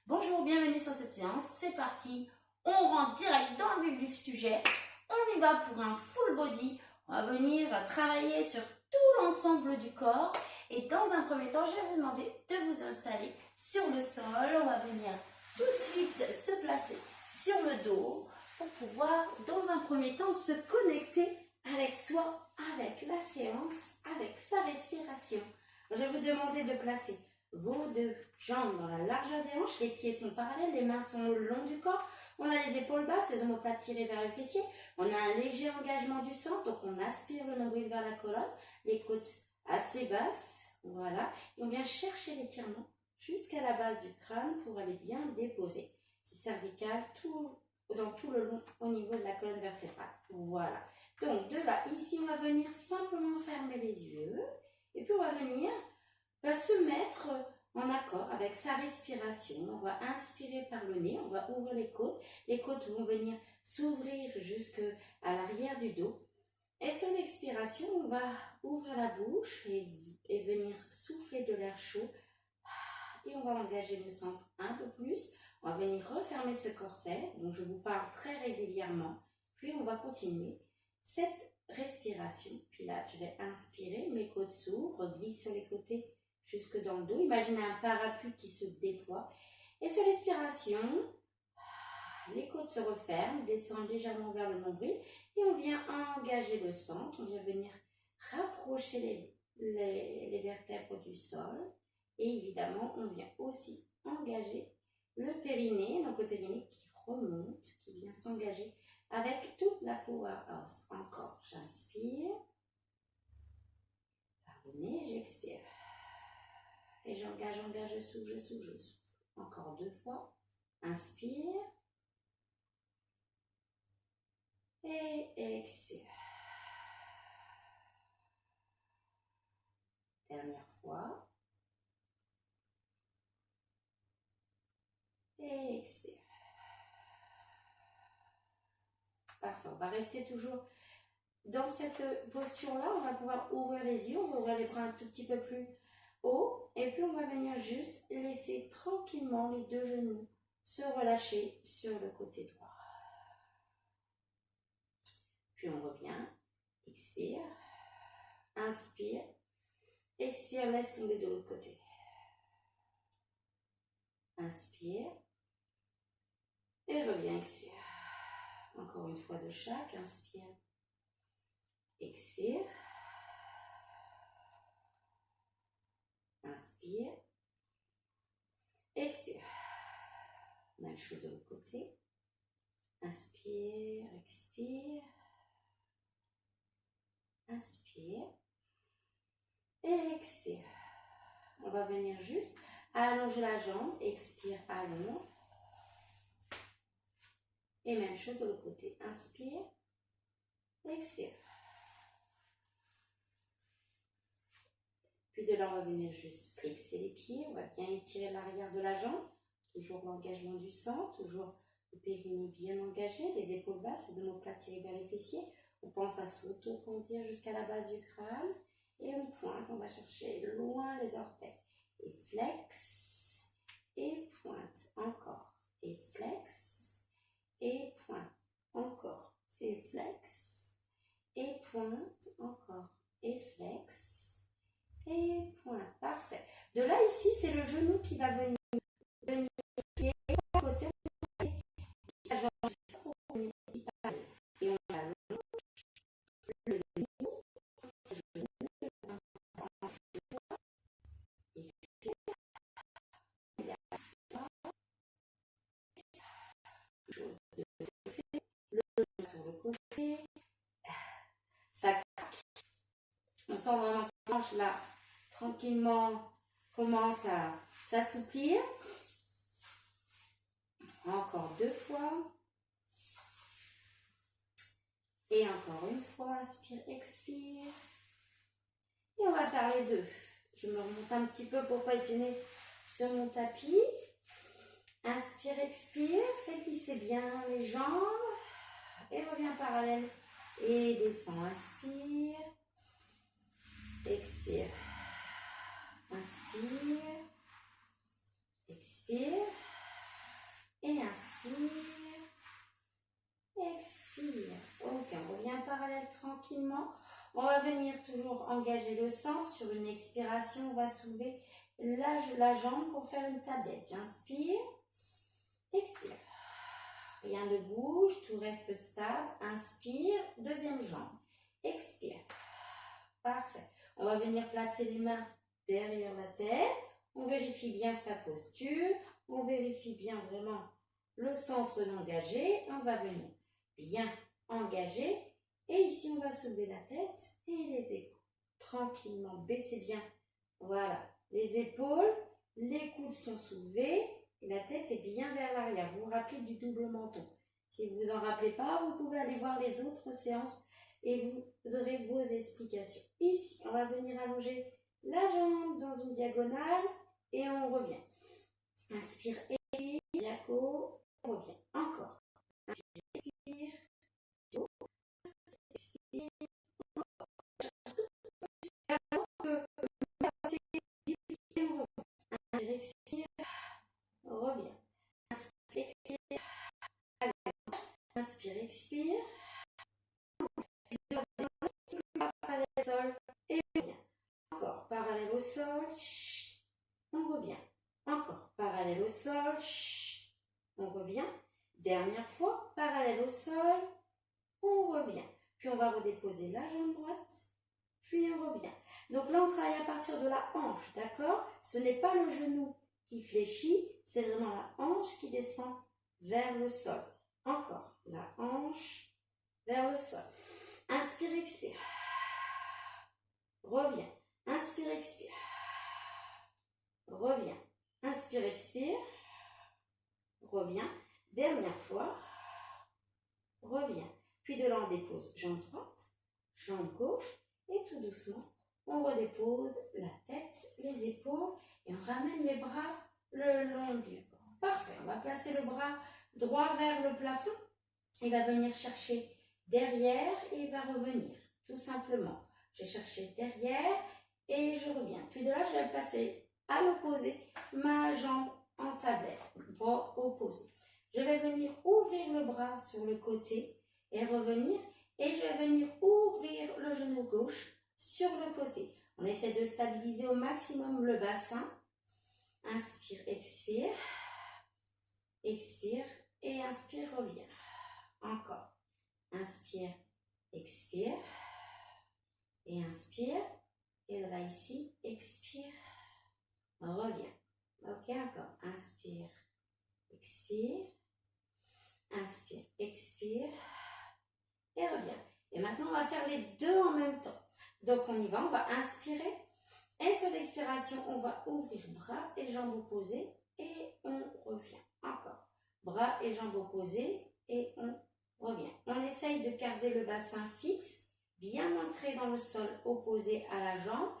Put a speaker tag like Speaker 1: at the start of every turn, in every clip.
Speaker 1: Bonjour, bienvenue sur cette séance, c'est parti. On rentre direct dans le vif du sujet. On y va pour un full body. On va venir travailler sur tout l'ensemble du corps. Et dans un premier temps, je vais vous demander de vous installer sur le sol. On va venir tout de suite se placer sur le dos pour pouvoir, dans un premier temps, se connecter avec soi, avec la séance, avec sa respiration. Je vais vous demander de placer vos deux jambes dans la largeur des hanches, les pieds sont parallèles, les mains sont le long du corps, on a les épaules basses, les omoplates tirées vers le fessier, on a un léger engagement du centre, donc on aspire le nombril vers la colonne, les côtes assez basses, voilà, et on vient chercher l'étirement jusqu'à la base du crâne pour aller bien déposer. C'est cervical, dans tout le long au niveau de la colonne vertébrale, voilà. Donc de là, ici on va venir simplement fermer les yeux, et puis on va venir se mettre en accord avec sa respiration. On va inspirer par le nez, on va ouvrir les côtes. Les côtes vont venir s'ouvrir jusqu'à l'arrière du dos. Et sur l'expiration, on va ouvrir la bouche et venir souffler de l'air chaud. Et on va engager le centre un peu plus. On va venir refermer ce corset, dont je vous parle très régulièrement. Puis on va continuer cette respiration. Puis là, je vais inspirer, mes côtes s'ouvrent, glissent sur les côtés jusque dans le dos. Imaginez un parapluie qui se déploie. Et sur l'expiration, les côtes se referment, descendent légèrement vers le nombril et on vient engager le centre. On vient venir rapprocher les vertèbres du sol. Et évidemment, on vient aussi engager le périnée. Donc le périnée qui remonte, qui vient s'engager avec toute la powerhouse. Encore, j'inspire. Par le nez, j'expire. Et j'engage, je souffle, je souffle, je souffle. Encore 2 fois. Inspire. Et expire. Dernière fois. Et expire. Parfait. On va rester toujours dans cette posture-là. On va pouvoir ouvrir les yeux. On va ouvrir les bras un tout petit peu plus haut. Et puis on va venir juste laisser tranquillement les 2 genoux se relâcher sur le côté droit. Puis on revient, expire, inspire, expire, laisse tomber de l'autre côté. Inspire et reviens, expire. Encore une fois de chaque, inspire, expire, inspire, expire. Même chose de l'autre côté. Inspire, expire. Inspire et expire. On va venir juste allonger la jambe, expire, allonge. Et même chose de l'autre côté. Inspire, expire. Puis de là, on va venir juste flexer les pieds. On va bien étirer l'arrière de la jambe. Toujours l'engagement du centre, toujours le périnée bien engagé, les épaules basses, les omoplates tirées vers les fessiers. On pense à s'auto-pondir jusqu'à la base du crâne. Et on pointe, on va chercher loin les orteils. Et flex, et pointe, encore. Et flex, et pointe, encore. Et flex, et pointe, encore. Et flex, et pointe. Parfait. De là, ici, c'est le genou qui va venir. Pied à côté, la jambe pour venir disparaître. Et on allonge le genou. Sur le côté, ça craque. On sent vraiment que la hanche là, tranquillement, commence à s'assouplir. Encore 2 fois. Et encore une fois, inspire, expire. Et on va faire les 2. Je me remonte un petit peu pour ne pas être gênée sur mon tapis. Inspire, expire. Fais glisser bien les jambes. Et reviens parallèle. Et descends. Inspire. Expire. Inspire. Expire. et inspire. Expire. Ok, on revient parallèle tranquillement. On va venir toujours engager le sang. Sur une expiration, on va soulever la jambe pour faire une tablette. J'inspire. Expire. Rien ne bouge, tout reste stable. Inspire. Deuxième jambe. Expire. Parfait. On va venir placer les mains derrière la tête. On vérifie bien sa posture. On vérifie bien vraiment le centre d'engagé. On va venir bien engager. Et ici, on va soulever la tête et les épaules. Tranquillement, baissez bien. Voilà, les épaules, les coudes sont soulevés et la tête est bien vers l'arrière. Vous vous rappelez du double menton. Si vous ne vous en rappelez pas, vous pouvez aller voir les autres séances et vous aurez vos explications. Ici, on va venir allonger la jambe dans une diagonale et on revient. Inspire, expire, diaco, on revient. Encore. Inspire, expire, expire. Inspire, expire, revient. Inspire, expire, inspire, expire. Parallèle au sol et revient. Encore parallèle au sol, on revient. Encore parallèle au sol, on revient. Dernière fois, parallèle au sol, on revient. Puis on va redéposer la jambe droite, puis on revient. Donc là, on travaille à partir de la hanche, d'accord? Ce n'est pas le genou qui fléchit, c'est vraiment la hanche qui descend vers le sol. Encore, la hanche vers le sol. Inspire, expire. Reviens. Inspire, expire. Reviens. Inspire, expire. Reviens. Dernière fois. Reviens. Puis de là, on dépose jambe droite, jambe gauche. Et tout doucement, on redépose la tête, les épaules. Et on ramène les bras le long du corps. Parfait. On va placer le bras droit vers le plafond. Il va venir chercher derrière et il va revenir. Tout simplement. Je vais chercher derrière et je reviens. Puis de là, je vais placer à l'opposé ma jambe en tablette. Bras opposé. Je vais venir ouvrir le bras sur le côté et revenir. Et je vais venir ouvrir le genou gauche sur le côté. On essaie de stabiliser au maximum le bassin. Inspire, expire. Expire et inspire, reviens. Encore. Inspire, expire. Et inspire. Et là ici, expire. Reviens. Ok, encore. Inspire, expire. Inspire, expire. Et reviens. Et maintenant, on va faire les deux en même temps. Donc, on y va. On va inspirer. Et sur l'expiration, on va ouvrir bras et jambes opposées. Et on revient. Encore. Bras et jambes opposées. Et on revient. On essaye de garder le bassin fixe, bien ancré dans le sol opposé à la jambe.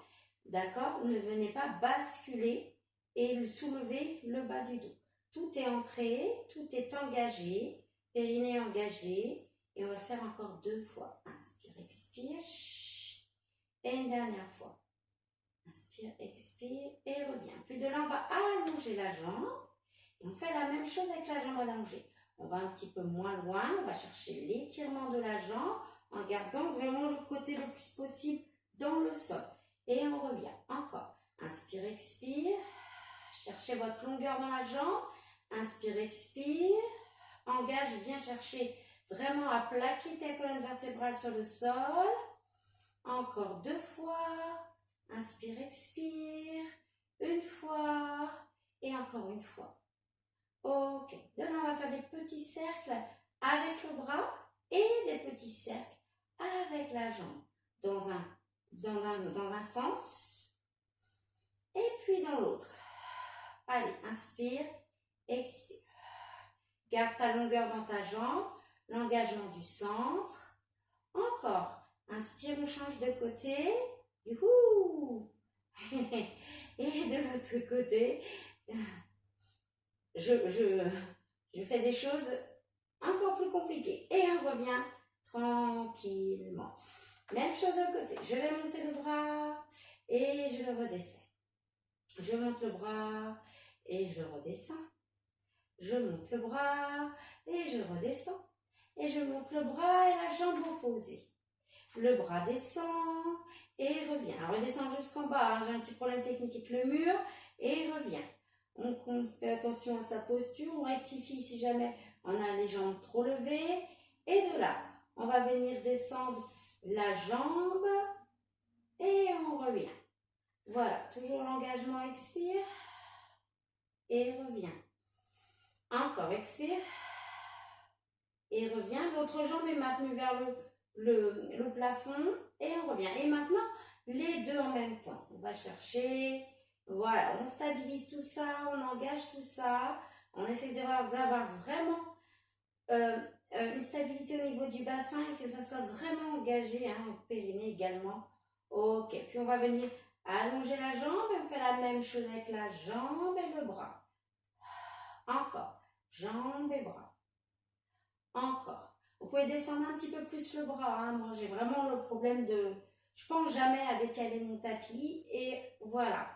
Speaker 1: D'accord? Ne venez pas basculer et soulever le bas du dos. Tout est ancré, tout est engagé. Périnée engagé. Et on va le faire encore deux fois. Inspire, expire. Et une dernière fois. Inspire, expire et reviens. Puis de là, on va allonger la jambe. Et on fait la même chose avec la jambe allongée. On va un petit peu moins loin. On va chercher l'étirement de la jambe en gardant vraiment le côté le plus possible dans le sol. Et on revient. Encore. Inspire, expire. Cherchez votre longueur dans la jambe. Inspire, expire. Engage, viens chercher vraiment à plaquer ta colonne vertébrale sur le sol. Encore deux fois. Inspire, expire. Une fois. Et encore une fois. Ok. De là, on va faire des petits cercles avec le bras et des petits cercles avec la jambe. Dans un sens. Et puis dans l'autre. Allez, inspire, expire. Garde ta longueur dans ta jambe. L'engagement du centre. Encore. Inspire, on change de côté. Youhou! Et de l'autre côté, je fais des choses encore plus compliquées. Et on revient tranquillement. Même chose de l'autre côté. Je vais monter le bras et je le redescends. Je monte le bras et je le redescends. je monte le bras et je redescends. Et je monte le bras et la jambe opposée. Le bras descend et revient. Alors, il descend jusqu'en bas. Hein. J'ai un petit problème technique avec le mur et il revient. Donc, on fait attention à sa posture. On rectifie si jamais on a les jambes trop levées. Et de là, on va venir descendre la jambe et on revient. Voilà, toujours l'engagement, expire et revient. Encore, expire et revient. L'autre jambe est maintenue vers le plafond et on revient. Et maintenant, les deux en même temps. On va chercher, voilà, on stabilise tout ça, on engage tout ça. On essaie d'avoir vraiment une stabilité au niveau du bassin et que ça soit vraiment engagé, hein, au périnée également. Ok, puis on va venir allonger la jambe et on fait la même chose avec la jambe et le bras. Encore, jambe et bras. Encore. Vous pouvez descendre un petit peu plus le bras. Hein. Moi, j'ai vraiment le problème de... Je pense jamais à décaler mon tapis. Et voilà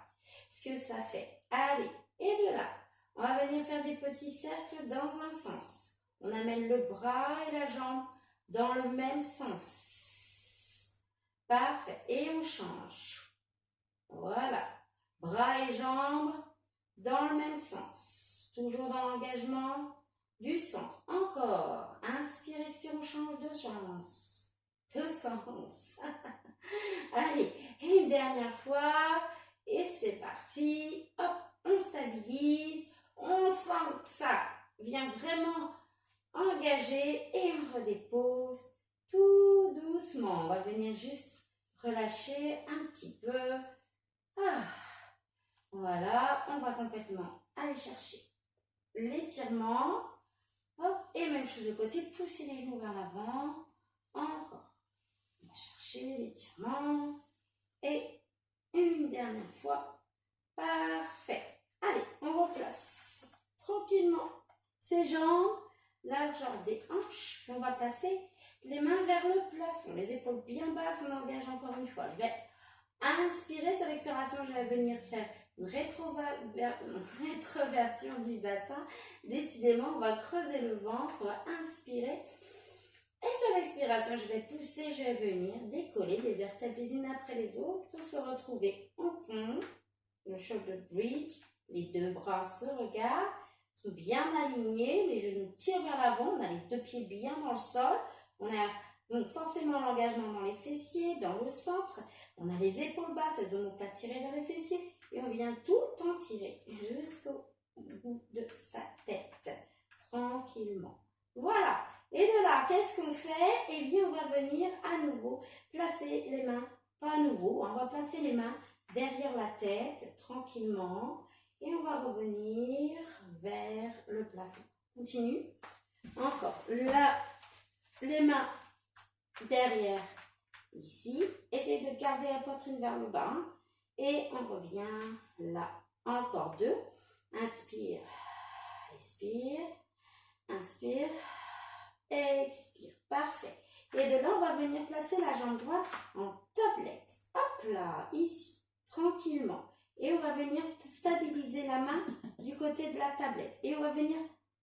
Speaker 1: ce que ça fait. Allez, et de là, on va venir faire des petits cercles dans un sens. On amène le bras et la jambe dans le même sens. Parfait. Et on change. Voilà. Bras et jambes dans le même sens. Toujours dans l'engagement du centre. Encore. Inspire, expire, on change de sens. De sens. Allez, et une dernière fois. Et c'est parti. Hop, on stabilise. On sent que ça vient vraiment engager et on redépose tout doucement. On va venir juste relâcher un petit peu. Ah, voilà, on va complètement aller chercher l'étirement. Hop, et même chose de côté, pousser les genoux vers l'avant. Encore. On va chercher l'étirement. Et une dernière fois. Parfait. Allez, on replace tranquillement ses jambes, largeur des hanches. Puis on va placer les mains vers le plafond. Les épaules bien basses, on engage encore une fois. Je vais inspirer. Sur l'expiration, je vais venir faire une rétroversion du bassin. Décidément, on va creuser le ventre, on va inspirer. Et sur l'expiration, je vais pousser, je vais venir décoller les vertèbres les unes après les autres pour se retrouver en pont. Le shoulder bridge, les deux bras se regardent, sont bien alignés, les genoux tirent vers l'avant, on a les deux pieds bien dans le sol. On a donc forcément l'engagement dans les fessiers, dans le centre. On a les épaules basses, les omoplates tirées vers les fessiers. Et on vient tout le temps tirer jusqu'au bout de sa tête. Tranquillement. Voilà. Et de là, qu'est-ce qu'on fait? Eh bien, on va venir à nouveau placer les mains, pas à nouveau, on va placer les mains derrière la tête, tranquillement. Et on va revenir vers le plafond. Continue. Encore. Là, les mains derrière, ici. Essayez de garder la poitrine vers le bas. Et on revient là. Encore deux. Inspire. Expire. Inspire. Expire. Parfait. Et de là, on va venir placer la jambe droite en tablette. Hop là, ici. Tranquillement. Et on va venir stabiliser la main du côté de la tablette. Et on va venir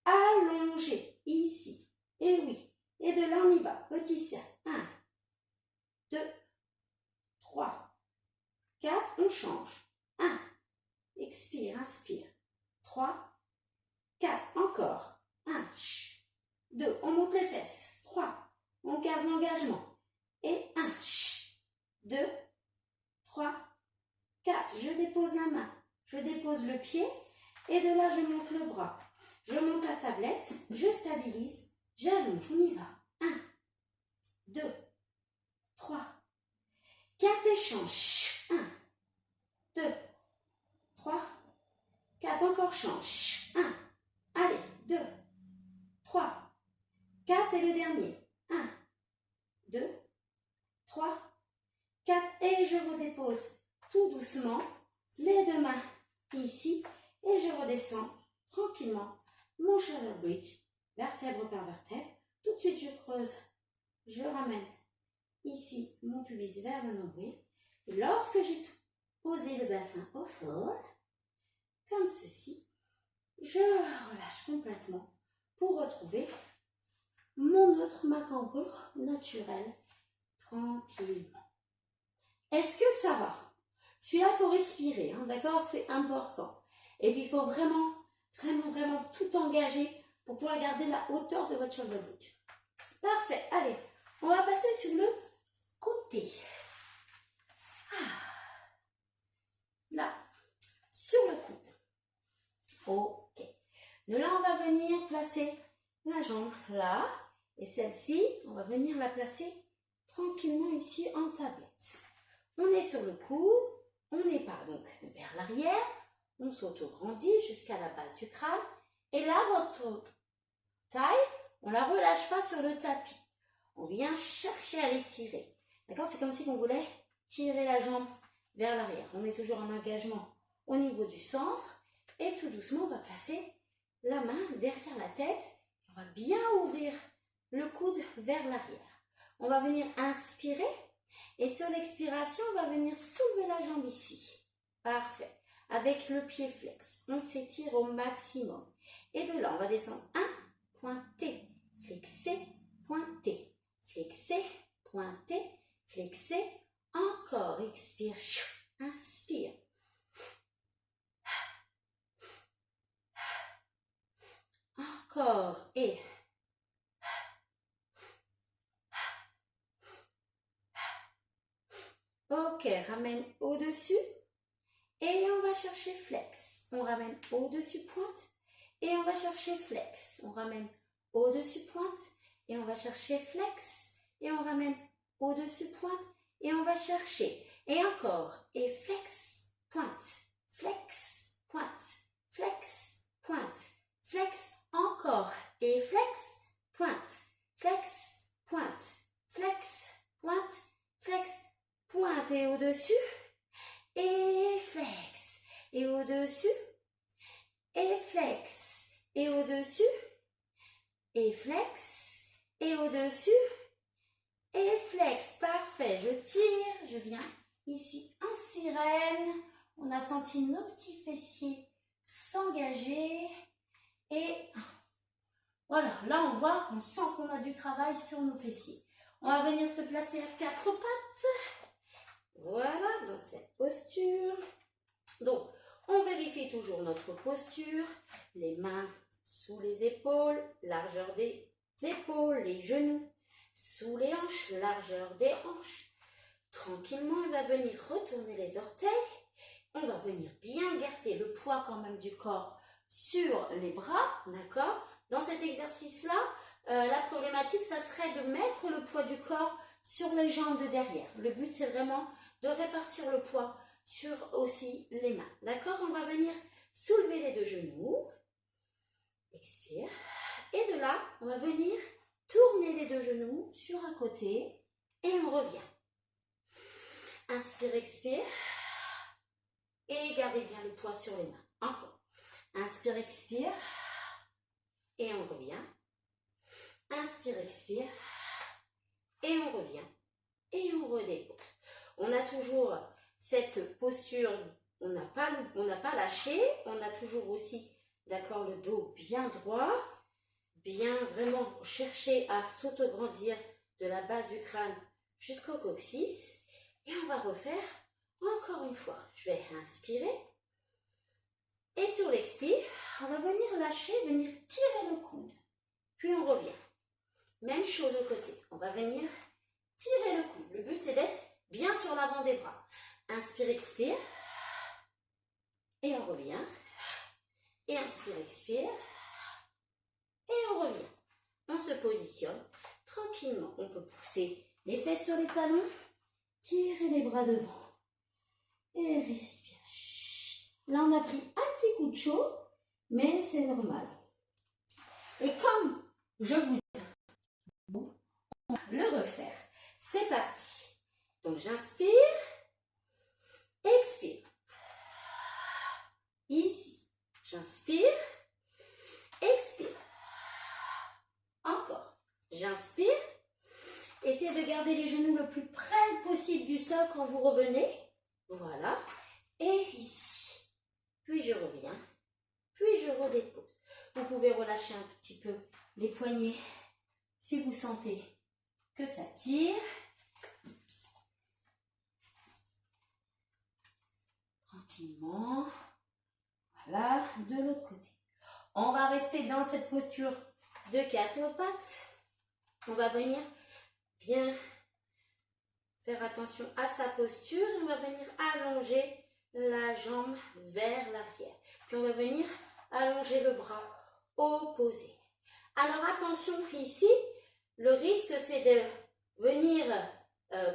Speaker 1: allonger ici. Et oui. Et de là, on y va. Petit cercle. 1, 2, 3, 4. On change. 1. Expire, inspire. 3, 4. Encore. 1, 2. On monte les fesses. 3. On garde l'engagement. Et 1, 2, 3, 4. Je dépose la main. Je dépose le pied. Et de là, je monte le bras. Je monte la tablette. Je stabilise. J'allonge. On y va. 1, 2, 3, 4. Échange. 1, 2, 3, 4. Encore change. 1. Allez. 2, 3, 4. Et le dernier. 1, 2, 3, 4. Et je redépose tout doucement les deux mains ici. Et je redescends tranquillement mon shoulder bridge, vertèbre par vertèbre. Tout de suite, je creuse. Je ramène ici mon pubis vers le nombril. Et lorsque j'ai posé le bassin au sol, comme ceci, je relâche complètement pour retrouver ma cambrure naturelle tranquillement. Est-ce que ça va? Celui-là, il faut respirer, hein, d'accord? C'est important. Et puis, il faut vraiment, vraiment, vraiment tout engager pour pouvoir garder la hauteur de votre shoulder blade. Parfait. Allez, on va passer sur le côté. Là, sur le coude. Ok. De là, on va venir placer la jambe là. Et celle-ci, on va venir la placer tranquillement ici en tablette. On est sur le coude, on n'est pas donc vers l'arrière, on s'auto-grandit jusqu'à la base du crâne. Et là, votre taille, on ne la relâche pas sur le tapis. On vient chercher à l'étirer. D'accord? C'est comme si on voulait tirer la jambe vers l'arrière. On est toujours en engagement au niveau du centre. Et tout doucement, on va placer la main derrière la tête. On va bien ouvrir le coude vers l'arrière. On va venir inspirer. Et sur l'expiration, on va venir soulever la jambe ici. Parfait. Avec le pied flex. On s'étire au maximum. Et de là, on va descendre. 1, pointé, flexé, pointé, flexé, pointé, flexé. Encore, expire, inspire. Encore et ok, ramène au-dessus et on va chercher flex. On ramène au-dessus pointe et on va chercher flex. On ramène au-dessus pointe et on va chercher flex et on ramène au-dessus pointe et on va chercher. Et encore, et flex, pointe, flex, pointe, flex, pointe, flex, encore, et flex, pointe, flex, pointe, flex, pointe, flex, pointe, et au-dessus, et flex, et au-dessus, et flex, et au-dessus, et flex, et au-dessus, et flex. Parfait, je tire, je viens ici en sirène. On a senti nos petits fessiers s'engager. Et voilà, là on voit, on sent qu'on a du travail sur nos fessiers. On va venir se placer à 4 pattes. Voilà, dans cette posture. Donc, on vérifie toujours notre posture. Les mains sous les épaules, largeur des épaules, les genoux sous les hanches, largeur des hanches. Tranquillement, on va venir retourner les orteils. On va venir bien garder le poids quand même du corps sur les bras, d'accord? Dans cet exercice-là, la problématique, ça serait de mettre le poids du corps sur les jambes de derrière. Le but, c'est vraiment de répartir le poids sur aussi les mains, d'accord? On va venir soulever les deux genoux. Expire. Et de là, on va venir tourner les deux genoux sur un côté et on revient. Inspire, expire. Et gardez bien le poids sur les mains. Encore. Inspire, expire. Et on revient. Inspire, expire. Et on revient. Et on redépose. On a toujours cette posture, on n'a pas lâché. On a toujours aussi, d'accord, le dos bien droit. Bien vraiment chercher à s'autograndir de la base du crâne jusqu'au coccyx. Et on va refaire encore une fois. Je vais inspirer. Et sur l'expire, on va venir lâcher, venir tirer le coude. Puis on revient. Même chose au côté. On va venir tirer le coude. Le but, c'est d'être bien sur l'avant des bras. Inspire, expire. Et on revient. Et inspire, expire. Et on revient. On se positionne tranquillement. On peut pousser les fesses sur les talons. Tirer les bras devant. Et respire. Là, on a pris un petit coup de chaud, mais c'est normal. Et comme je vous on va le refaire. C'est parti. Donc, j'inspire. Expire. Ici. J'inspire. Expire. Encore. J'inspire. Essayez de garder les genoux le plus près possible du sol quand vous revenez. Voilà. Et ici. Puis je reviens. Puis je redépose. relâcher un tout petit peu les poignets si vous sentez que ça tire. Tranquillement. Voilà, de l'autre côté. On va rester dans cette posture de quatre pattes. On va venir bien faire attention à sa posture. On va venir allonger la jambe vers l'arrière. Puis on va venir allonger le bras opposé. Alors attention ici, le risque c'est de venir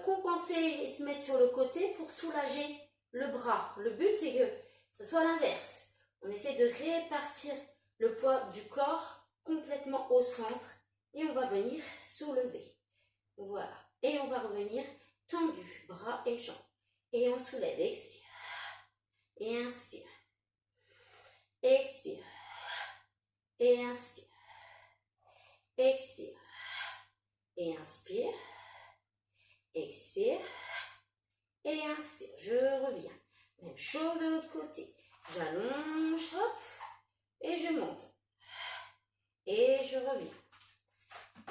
Speaker 1: compenser et se mettre sur le côté pour soulager le bras. Le but c'est que ce soit l'inverse. On essaie de répartir le poids du corps complètement au centre et on va venir soulever. Voilà. Et on va revenir tendu, bras et jambes. Et on soulève, expire. Et inspire. Expire. Et inspire. Expire. Et inspire. Expire. Et inspire. Je reviens. Même chose de l'autre côté. J'allonge, hop. Et je monte. Et je reviens.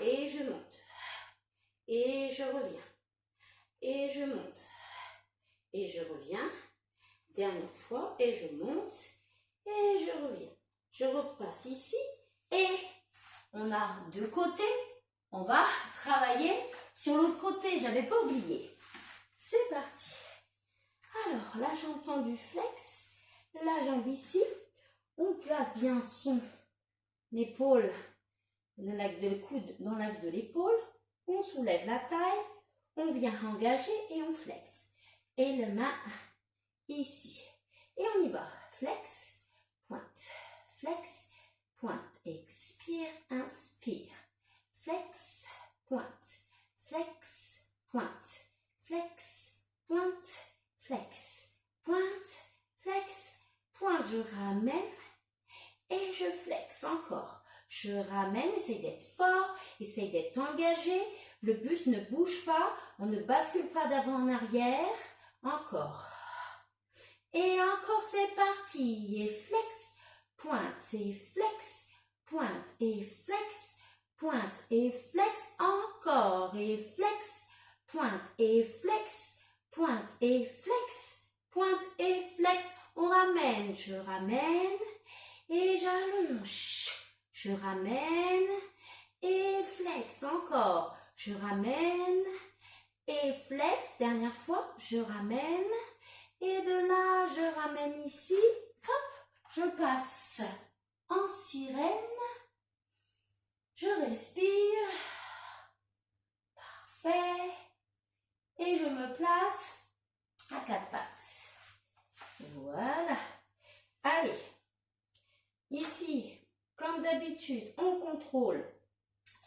Speaker 1: Et je monte. Et je reviens. Et je monte. Et je reviens. Dernière fois. Et je monte. Et je reviens. Je repasse ici. Et on a deux côtés. On va travailler sur l'autre côté. J'avais pas oublié. C'est parti. Alors, la jambe tendue flex. La jambe ici. On place bien son épaule, le coude dans l'axe de l'épaule. On soulève la taille. On vient engager et on flex. Et le main ici. Et on y va. Flex, pointe, flex, pointe. Expire, inspire. Flex, pointe, flex, pointe, flex, pointe, flex, pointe, flex, pointe. Je ramène et je flex encore. Je ramène, essaye d'être fort, essaye d'être engagé. Le buste ne bouge pas, on ne bascule pas d'avant en arrière. Encore. Et encore, c'est parti. Et flex, pointe, et flex, pointe, et flex, pointe, et flex. Encore. Et flex, pointe, et flex, pointe, et flex, pointe, et flex. On ramène, je ramène, et j'allonge. Je ramène, et flex. Encore. Je ramène, et flex. Dernière fois, je ramène. Et de là, je ramène ici. Hop, je passe en sirène. Je respire. Parfait. Et je me place à quatre pattes. Voilà. Allez. Ici, comme d'habitude, on contrôle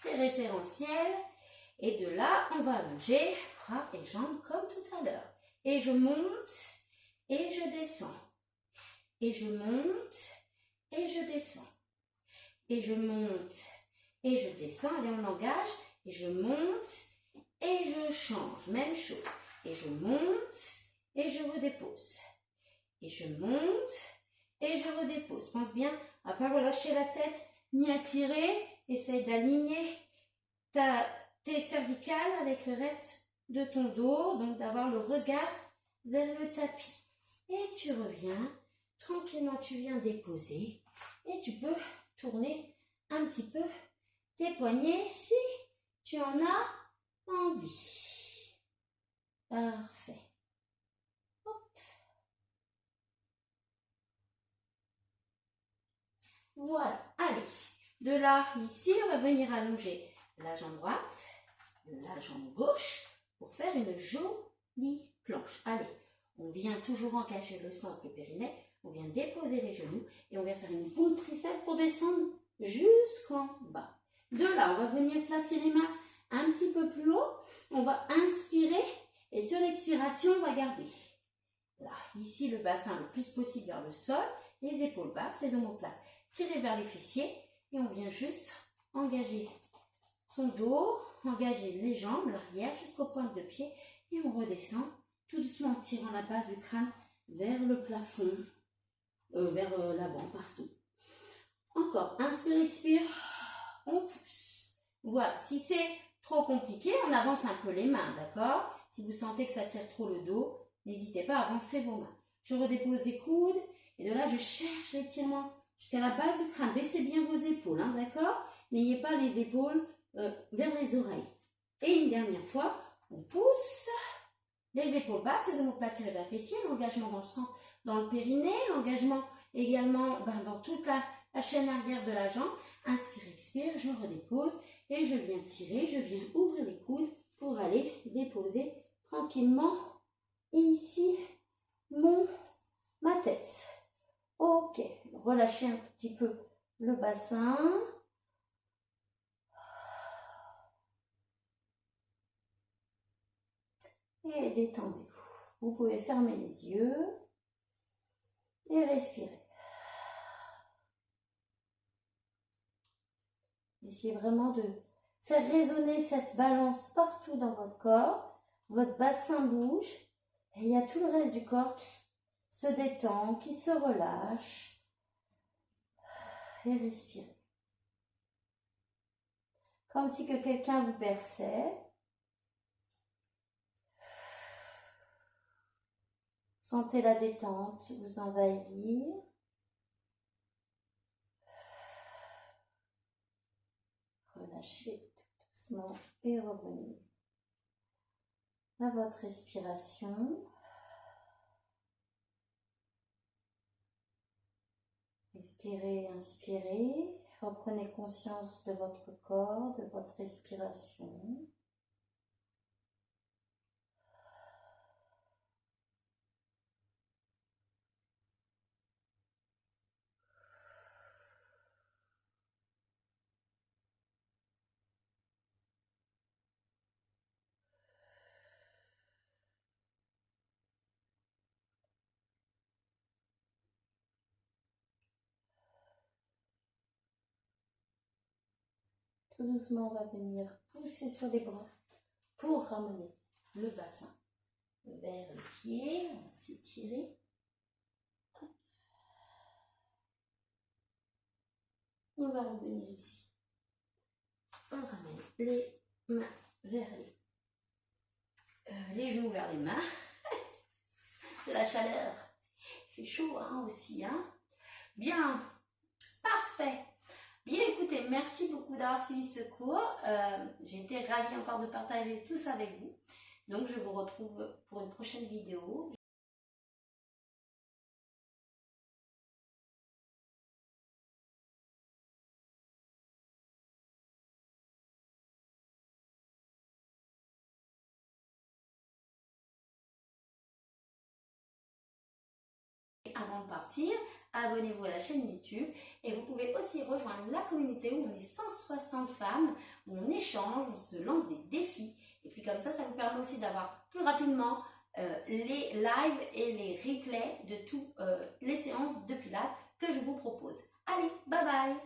Speaker 1: ses référentiels. Et de là, on va allonger bras et jambes comme tout à l'heure. Et je monte et je descends. Et je monte et je descends. Et je monte et je descends. Allez, on engage. Et je monte et je change. Même chose. Et je monte et je redépose. Et je monte et je redépose. Pense bien à ne pas relâcher la tête ni à tirer. Essaye d'aligner tes cervicales avec le reste de ton dos. Donc d'avoir le regard vers le tapis. Et tu reviens. Tranquillement, tu viens déposer. Et tu peux tourner un petit peu tes poignets si tu en as envie. Parfait. Hop. Voilà. Allez. De là, ici, on va venir allonger la jambe droite, la jambe gauche pour faire une jolie planche. Allez. On vient toujours engager le centre, le périnée. On vient déposer les genoux et on vient faire une boule triceps pour descendre jusqu'en bas. De là, on va venir placer les mains un petit peu plus haut. On va inspirer et sur l'expiration, on va garder. Là, ici, le bassin le plus possible vers le sol, les épaules basses, les omoplates tirées vers les fessiers et on vient juste engager son dos, engager les jambes, l'arrière jusqu'aux pointes de pied et on redescend tout doucement en tirant la base du crâne vers le plafond, vers l'avant, partout. Encore, inspire, expire, on pousse. Voilà, si c'est trop compliqué, on avance un peu les mains, d'accord? Si vous sentez que ça tire trop le dos, n'hésitez pas à avancer vos mains. Je redépose les coudes et de là, je cherche l'étirement jusqu'à la base du crâne. Baissez bien vos épaules, hein, d'accord? N'ayez pas les épaules vers les oreilles. Et une dernière fois, on pousse les épaules basses, les omoplates tirées vers le fessier, l'engagement dans le centre, dans le périnée, l'engagement également dans toute la chaîne arrière de la jambe. Inspire, expire, je redépose et je viens tirer, je viens ouvrir les coudes pour aller déposer tranquillement ici ma tête. Ok, relâchez un petit peu le bassin. Et détendez-vous. Vous pouvez fermer les yeux et respirer. Essayez vraiment de faire résonner cette balance partout dans votre corps. Votre bassin bouge et il y a tout le reste du corps qui se détend, qui se relâche. Et respirez. Comme si que quelqu'un vous berçait. Sentez la détente vous envahir. Relâchez tout doucement et revenez à votre respiration. Expirez, inspirez. Reprenez conscience de votre corps, de votre respiration. Tout doucement, on va venir pousser sur les bras pour ramener le bassin vers les pieds. On va s'étirer. On va revenir ici. On ramène les mains vers les genoux vers les mains. C'est la chaleur. Il fait chaud hein, aussi. Hein. Bien, parfait. Bien écoutez, merci beaucoup d'avoir suivi ce cours. J'ai été ravie encore de partager tout ça avec vous. Donc je vous retrouve pour une prochaine vidéo. Avant de partir, abonnez-vous à la chaîne YouTube et vous pouvez aussi rejoindre la communauté où on est 160 femmes, où on échange, on se lance des défis. Et puis comme ça vous permet aussi d'avoir plus rapidement les lives et les replays de toutes les séances de pilates que je vous propose. Allez, bye bye!